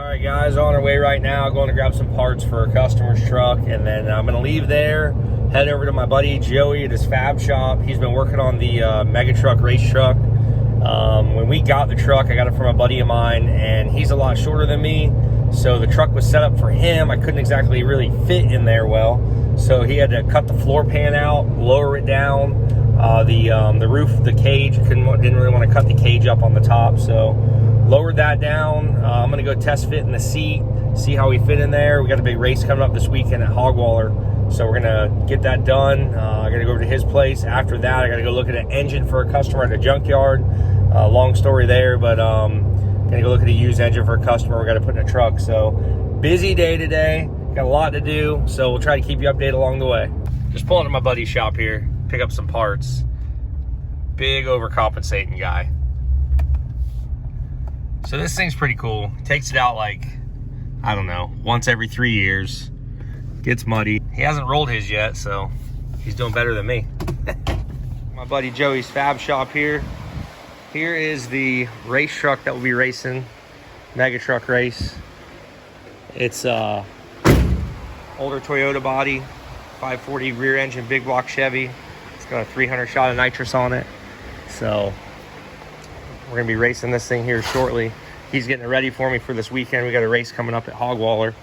All right, guys, on our way right now, going to grab some parts for a customer's truck, and then I'm going to leave there, head over to my buddy Joey at his fab shop. He's been working on the mega truck race truck. When we got the truck, I got it from a buddy of mine, and he's a lot shorter than me, so the truck was set up for him. I couldn't exactly really fit in there well, so he had to cut the floor pan out, lower it down. The roof, the cage, didn't really want to cut the cage up on the top, so lowered that down. I'm gonna go test fit in the seat, see how we fit in there. We got a big race coming up this weekend at Hogwaller, so we're gonna get that done. I gotta go over to his place. After that, I gotta go look at an engine for a customer at a junkyard. Long story there, but gonna go look at a used engine for a customer we gotta put in a truck. So busy day today, got a lot to do, so we'll try to keep you updated along the way. Just pulling to my buddy's shop here, pick up some parts. Big overcompensating guy. So this thing's pretty cool. Takes it out like, I don't know, once every 3 years. Gets muddy. He hasn't rolled his yet, so he's doing better than me. My buddy Joey's fab shop here. Here is the race truck that we'll be racing. Mega truck race. It's older Toyota body, 540 rear engine, big block Chevy. It's got a 300 shot of nitrous on it. So we're gonna be racing this thing here shortly. He's getting it ready for me for this weekend. We got a race coming up at Hogwaller.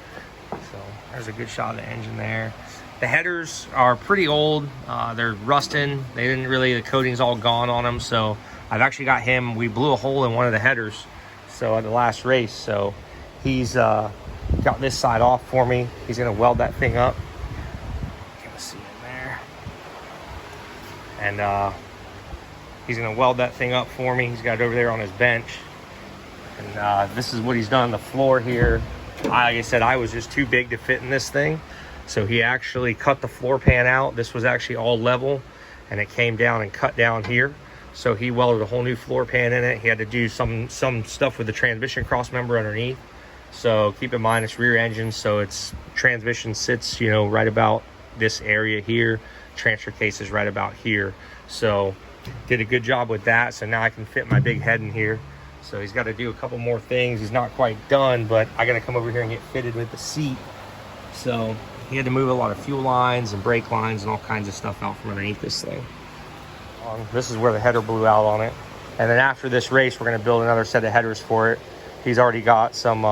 So there's a good shot of the engine there. The headers are pretty old. They're rusting. They didn't really, the coating's all gone on them. So I've actually got him, we blew a hole in one of the headers. So at the last race, so he's got this side off for me. He's gonna weld that thing up. You can see it there. And he's gonna weld that thing up for me. He's got it over there on his bench. And this is what he's done on the floor here. Like I said, I was just too big to fit in this thing. So he actually cut the floor pan out. This was actually all level, and it came down and cut down here. So he welded a whole new floor pan in it. He had to do some stuff with the transmission cross member underneath. So keep in mind it's rear engine, so its transmission sits, you know, right about this area here. Transfer case is right about here. So did a good job with that. So now I can fit my big head in here. So he's got to do a couple more things. He's not quite done, but I got to come over here and get fitted with the seat. So he had to move a lot of fuel lines and brake lines and all kinds of stuff out from underneath this thing. This is where the header blew out on it. And then after this race, we're going to build another set of headers for it. He's already got some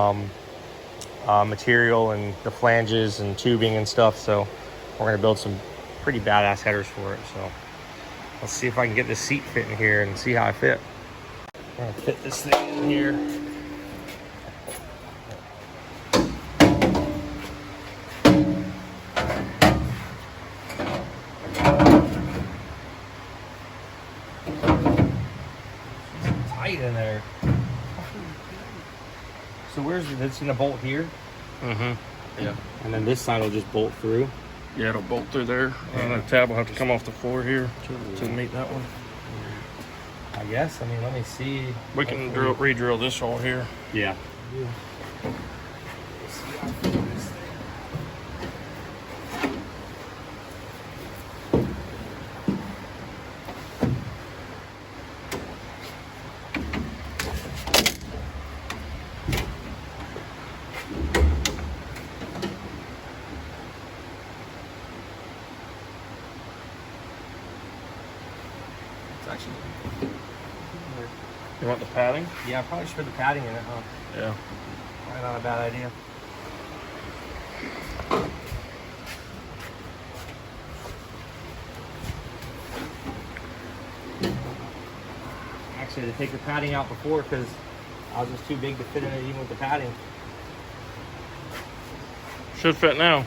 material and the flanges and tubing and stuff. So we're going to build some pretty badass headers for it. So let's see if I can get this seat fit in here and see how I fit. I'm gonna fit this thing in here. It's tight in there. So where's it's gonna bolt here? Mm-hmm. Yeah. And then this side will just bolt through. Yeah, it'll bolt through there. And the tab will have to come off the floor here to meet that one. I guess. I mean, let me see. We can re-drill this hole here. Yeah. It's actually. You want the padding? Yeah, I probably should put the padding in it, huh? Yeah. Probably not a bad idea. Actually, to take the padding out before because I was just too big to fit in it even with the padding. Should fit now.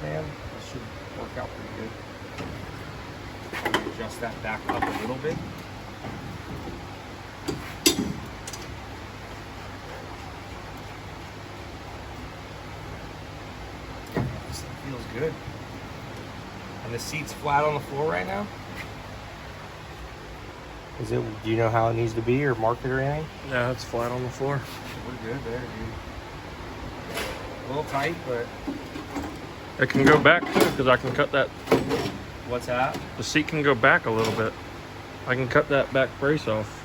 Man, this should work out pretty good. Adjust that back up a little bit. This thing feels good. And the seat's flat on the floor right now. Is it? Do you know how it needs to be or mark it or anything? Yeah, it's flat on the floor. We're good there, dude. A little tight, but It can go back too, because I can cut that. what's that? The seat can go back a little bit. I can cut that back brace off.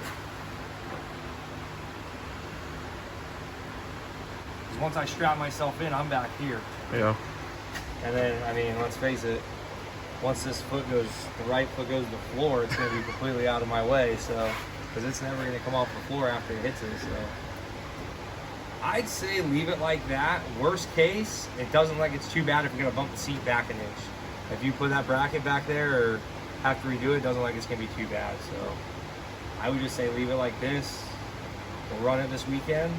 Once I strap myself in, I'm back here. Yeah. And then, I mean, let's face it, once this foot goes, the right foot goes to the floor, it's going to be completely out of my way. So, because it's never going to come off the floor after it hits it. So, I'd say leave it like that. Worst case, it doesn't like it's too bad if you're going to bump the seat back an inch. If you put that bracket back there or have to redo it, doesn't like it's going to be too bad. So, I would just say leave it like this. We'll run it this weekend.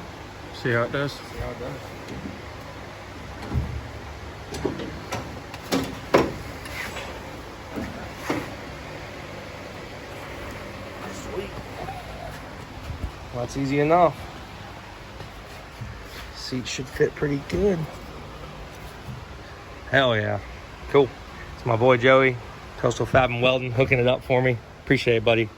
See how it does? See how it does. Sweet. Well, that's easy enough. Seat should fit pretty good. Hell yeah. Cool. It's my boy Joey, Coastal Fab and Welding, hooking it up for me. Appreciate it, buddy.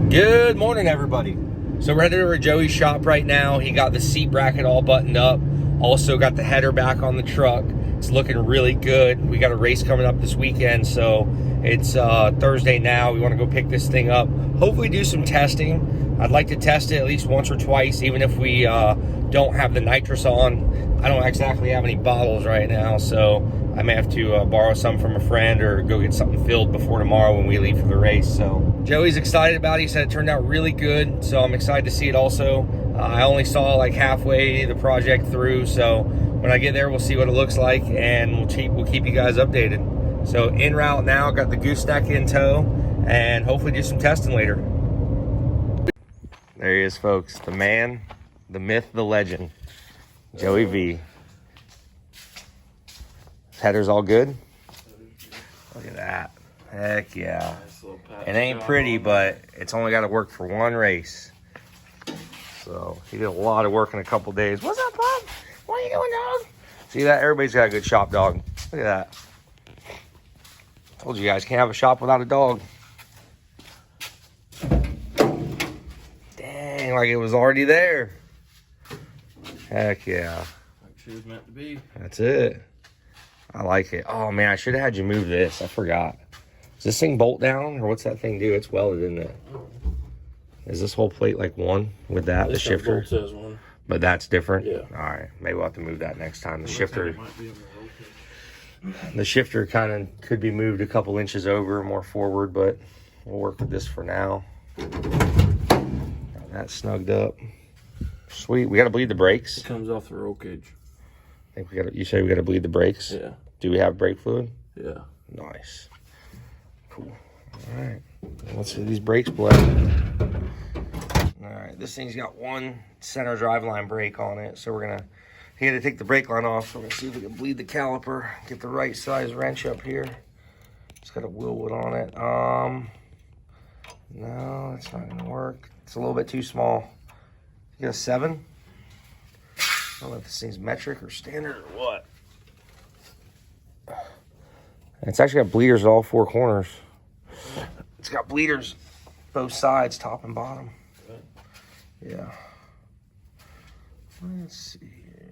Good morning, everybody. So we're headed over to Joey's shop right now. He got the seat bracket all buttoned up. Also got the header back on the truck. It's looking really good. We got a race coming up this weekend, so it's Thursday now. We want to go pick this thing up. Hopefully do some testing. I'd like to test it at least once or twice, even if we don't have the nitrous on. I don't exactly have any bottles right now, so I may have to borrow some from a friend or go get something filled before tomorrow when we leave for the race. So Joey's excited about it. He said it turned out really good, so I'm excited to see it also. I only saw like halfway the project through, so when I get there, we'll see what it looks like, and we'll keep you guys updated. So en route now, got the gooseneck in tow, and hopefully do some testing later. There he is, folks. The man, the myth, the legend, Joey V. Header's all good? Look at that. Heck yeah. It ain't pretty, but it's only got to work for one race. So he did a lot of work in a couple days. What's up, Bob? What are you doing, dog? See that? Everybody's got a good shop dog. Look at that. Told you guys, can't have a shop without a dog. Dang, like it was already there. Heck yeah. Like she was meant to be. That's it. I like it. Oh man, I should have had you move this. I forgot. Does this thing bolt down, or what's that thing do? It's welded, isn't it? Is this whole plate like one with that, the shifter? Says one. But that's different? Yeah. All right, maybe we'll have to move that next time. The shifter kind of could be moved a couple inches over, more forward, but we'll work with this for now. Got that snugged up. Sweet. We got to bleed the brakes. It comes off the roll cage. I think we got. You say we got to bleed the brakes? Yeah. Do we have brake fluid? Yeah. Nice. Cool. All right. Let's see these brakes bled. All right. This thing's got one center driveline brake on it, so we're gonna. He had to take the brake line off, so we're gonna see if we can bleed the caliper. Get the right size wrench up here. It's got a wheel wood on it. No, it's not gonna work. It's a little bit too small. You got a 7? I don't know if this thing's metric or standard or what. It's actually got bleeders at all 4 corners. It's got bleeders both sides, top and bottom. Yeah. Let's see here.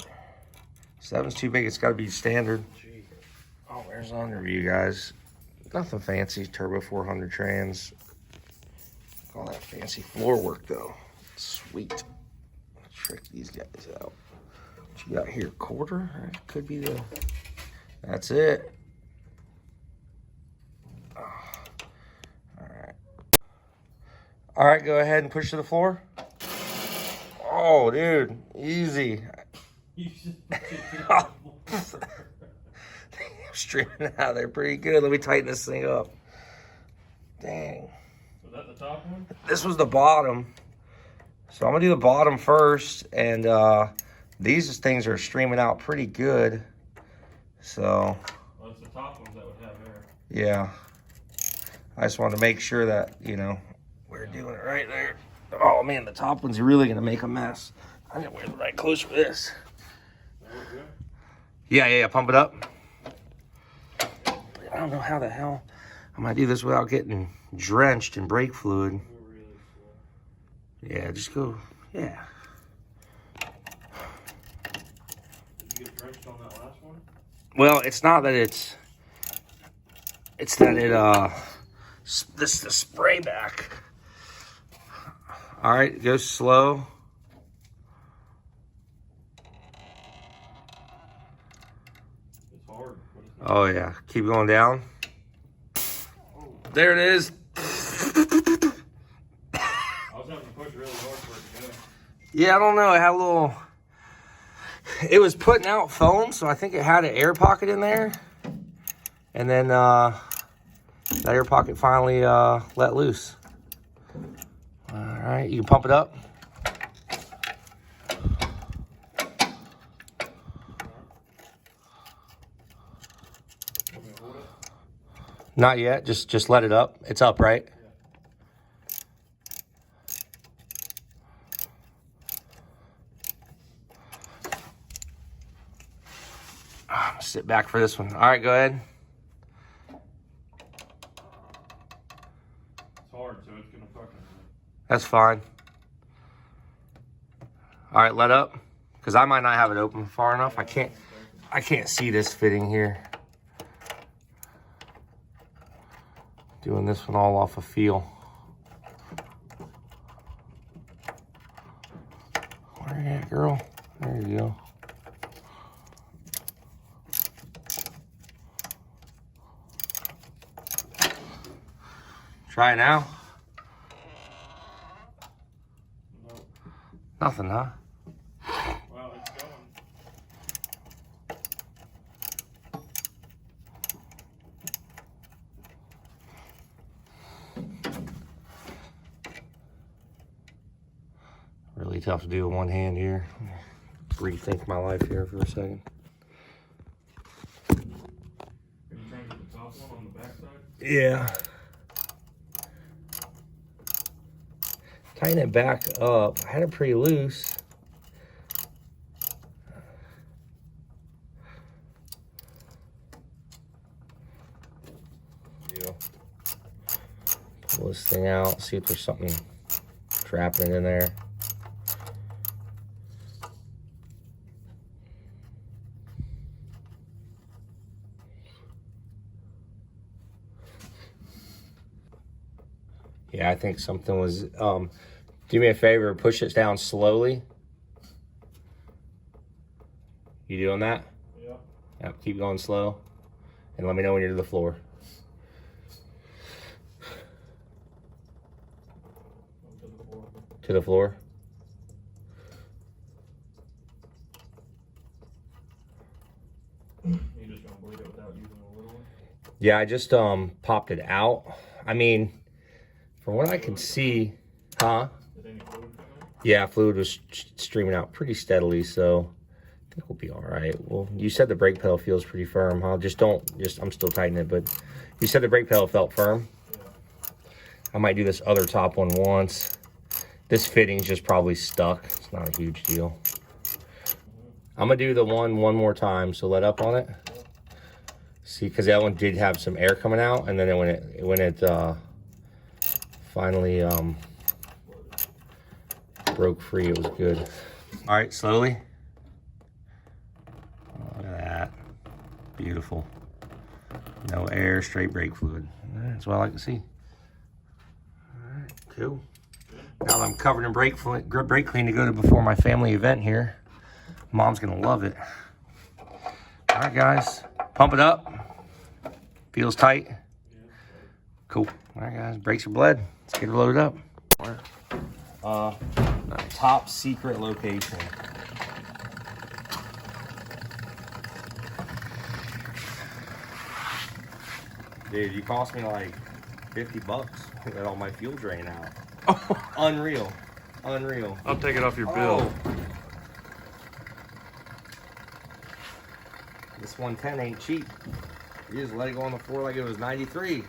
7's too big. It's got to be standard. Oh, where's the underview, guys? Nothing fancy. Turbo 400 trans. All that fancy floor work, though. Sweet. Let's trick these guys out. What you got here? Quarter? That could be the... That's it. All right, go ahead and push to the floor. Oh, dude, easy. Streaming out there pretty good. Let me tighten this thing up. Dang. Was that the top one? This was the bottom. So I'm gonna do the bottom first, and these things are streaming out pretty good. So. Well, it's the top ones that would have air. Yeah. I just wanted to make sure that, you know, we're doing it right there. Oh man, the top one's really gonna make a mess. I gotta wear the right clothes for this. Yeah, pump it up. I don't know how the hell. I might do this without getting drenched in brake fluid. Yeah, just go, yeah. Did you get drenched on that last one? Well, it's not that it's that it, this the spray back. All right, go slow. It's hard. Oh yeah, keep going down. There it is. I was having to push really hard for it to go. Yeah, I don't know. It had a little. It was putting out foam, so I think it had an air pocket in there, and then that air pocket finally let loose. All right, you can pump it up. Not yet. Just let it up. It's up, right? Sit back for this one. All right, go ahead. It's hard, so it's gonna fucking. That's fine. All right, let up, because I might not have it open far enough. I can't see this fitting here. Doing this one all off a feel. Where you at, girl? There you go. Try it now. Nope. Nothing, huh? Well, it's going. Really tough to do with one hand here. Rethink my life here for a second. Are you trying to get the top one on the back side? Yeah. Tighten it back up. I had it pretty loose. Pull this thing out, see if there's something trapping it in there. Yeah, I think something was, do me a favor, push it down slowly. You doing that? Yep. Yep, keep going slow. And let me know when you're to the floor. To the floor. You just gonna bleed it without using a little one? Yeah, I just popped it out. I mean, from what I can see, huh? Did any fluid come out? Yeah, fluid was streaming out pretty steadily, so I think we'll be all right. Well, you said the brake pedal feels pretty firm, huh? I'm still tightening it, but you said the brake pedal felt firm? Yeah. I might do this other top one once. This fitting's just probably stuck. It's not a huge deal. I'm gonna do the one more time, so let up on it. See, because that one did have some air coming out, and then when it finally broke free, it was good. All right, slowly. Look at that. Beautiful. No air, straight brake fluid. That's what I like to see. All right, cool. Now that I'm covered in brake clean to go to before my family event here. Mom's gonna love it. All right, guys, pump it up. Feels tight. Cool. All right, guys, brakes are bled. Let's get her loaded up. Top secret location. Dude, you cost me like $50 to let all my fuel drain out. Oh. Unreal. Unreal. I'll take it off your bill. Oh. This 110 ain't cheap. You just let it go on the floor like it was 93.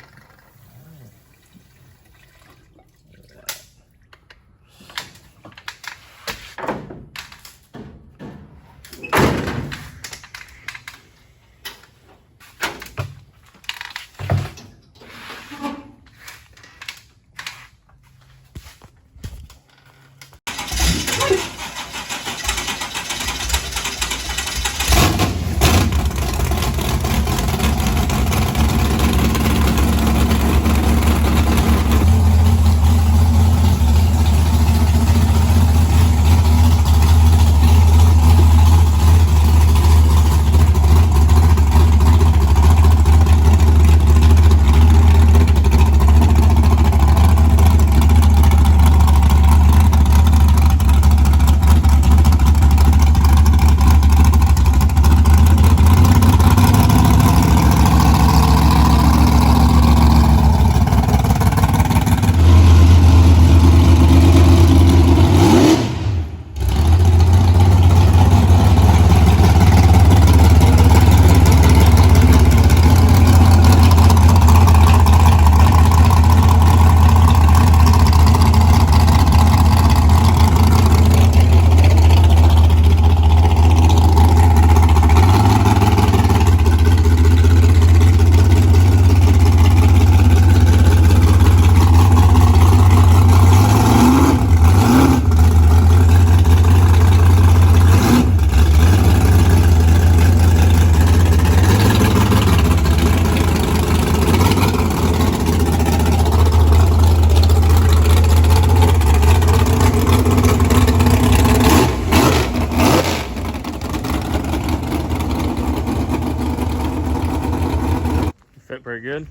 good?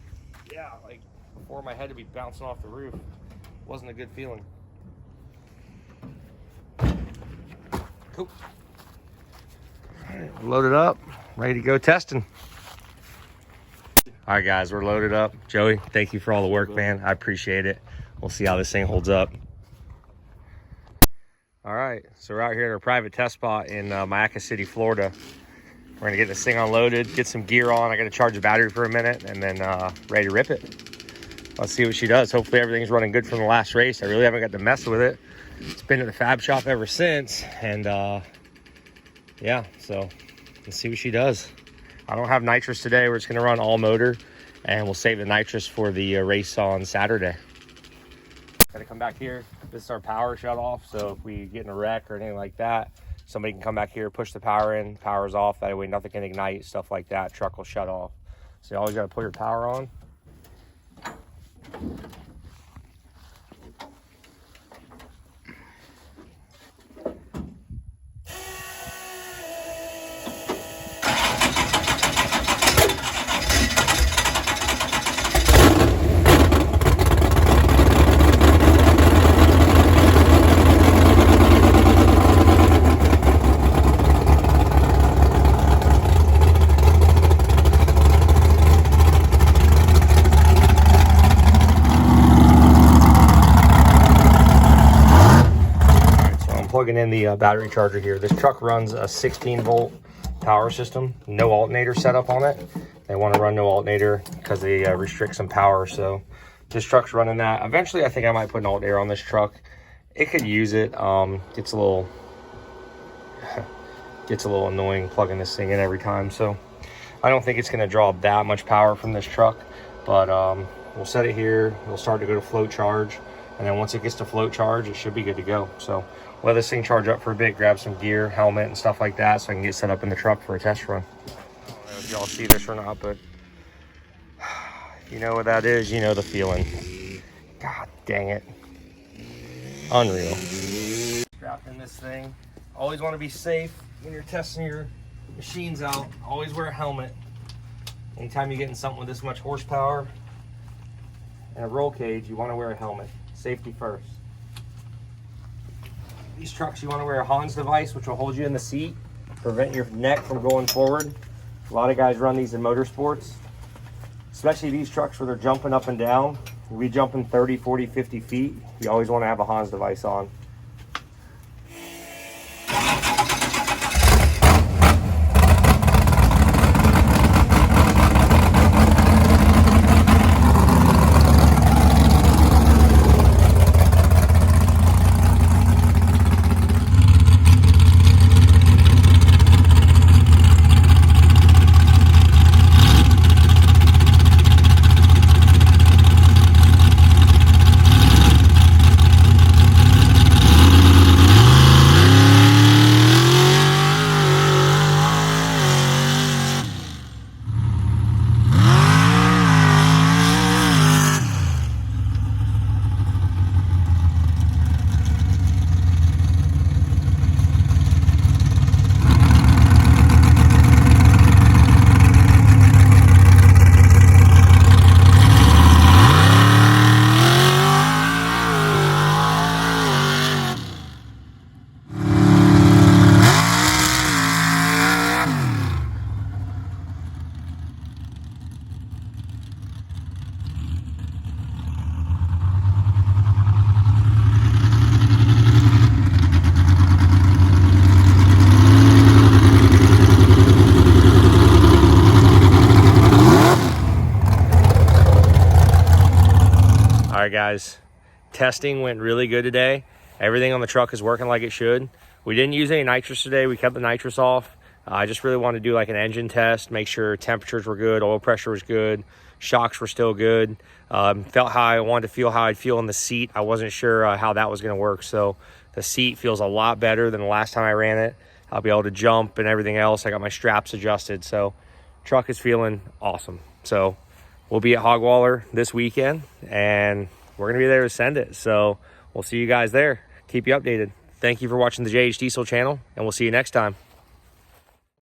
Yeah, like before my head to be bouncing off the roof. Wasn't a good feeling. Cool. All right, loaded up, ready to go testing. All right, guys, we're loaded up. Joey, thank you for all the work, man. I appreciate it. We'll see how this thing holds up. All right, so we're out here at our private test spot in Mayaca City, Florida. We're gonna get this thing unloaded, get some gear on. I gotta charge the battery for a minute and then ready to rip it. Let's see what she does. Hopefully everything's running good from the last race. I really haven't got to mess with it. It's been at the fab shop ever since. And yeah, so let's see what she does. I don't have nitrous today. We're just gonna run all motor and we'll save the nitrous for the race on Saturday. Gotta come back here. This is our power shut off. So if we get in a wreck or anything like that, somebody can come back here, push the power in, power's off. That way nothing can ignite, stuff like that. Truck will shut off. So you always gotta put your power on. Plugging in the battery charger here. This truck runs a 16-volt power system, no alternator setup on it. They want to run no alternator because they restrict some power. So this truck's running that. Eventually, I think I might put an alternator on this truck. It could use it. Gets a little annoying plugging this thing in every time. So I don't think it's going to draw that much power from this truck. But we'll set it here. It'll start to go to float charge. And then once it gets to float charge, it should be good to go. So let this thing charge up for a bit, grab some gear, helmet, and stuff like that so I can get set up in the truck for a test run. I don't know if y'all see this or not, but you know what that is. You know the feeling. God dang it. Unreal. Strapped in this thing. Always want to be safe when you're testing your machines out. Always wear a helmet. Anytime you're getting something with this much horsepower and a roll cage, you want to wear a helmet. Safety first. These trucks, you want to wear a Hans device, which will hold you in the seat, prevent your neck from going forward. A lot of guys run these in motorsports, especially these trucks where they're jumping up and down. We jumping 30, 40, 50 feet. You always want to have a Hans device on. All right, guys, testing went really good today. Everything on the truck is working like it should. We didn't use any nitrous today. We kept the nitrous off. I just really wanted to do like an engine test, make sure temperatures were good, oil pressure was good, shocks were still good. Felt how I wanted to feel, how I'd feel in the seat. I wasn't sure how that was going to work. So the seat feels a lot better than the last time I ran it. I'll be able to jump and everything else. I got my straps adjusted. So truck is feeling awesome. So we'll be at Hogwaller this weekend and we're going to be there to send it. So we'll see you guys there. Keep you updated. Thank you for watching the JH Diesel channel and we'll see you next time.